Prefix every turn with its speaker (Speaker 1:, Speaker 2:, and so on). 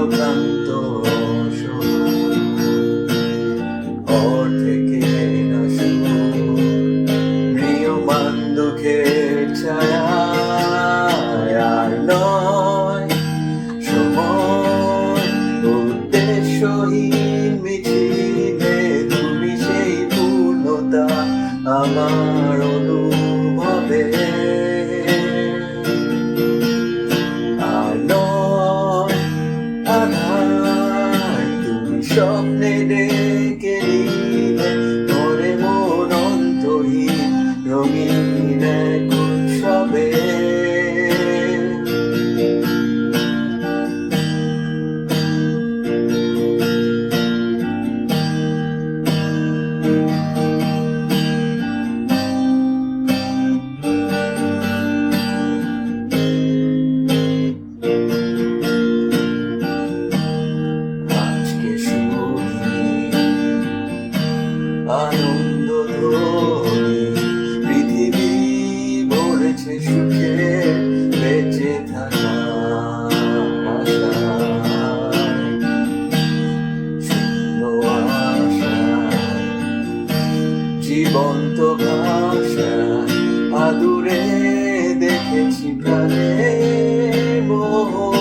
Speaker 1: ক্লান্ত অর্ধেকের আসুর প্রিয়মান দুঃখের ছায়া আর নয় সময় উদ্দেশ্যহীন মিছিলে তুমি সেই পূর্ণতা আমার অনুভবে আর নয় আধার তুমি স্বপ্নে ডেকে নিলে মনে মন অন্তহীন রঙিন এক উৎসবে আনন্দ ধ্বনি পৃথিবী ভরেছে সুখে বেঁচে থাকা আশায় শূন্য আশায় জীবন্ত ভাষায় আদুরে দেখেছি প্রাণে মোহ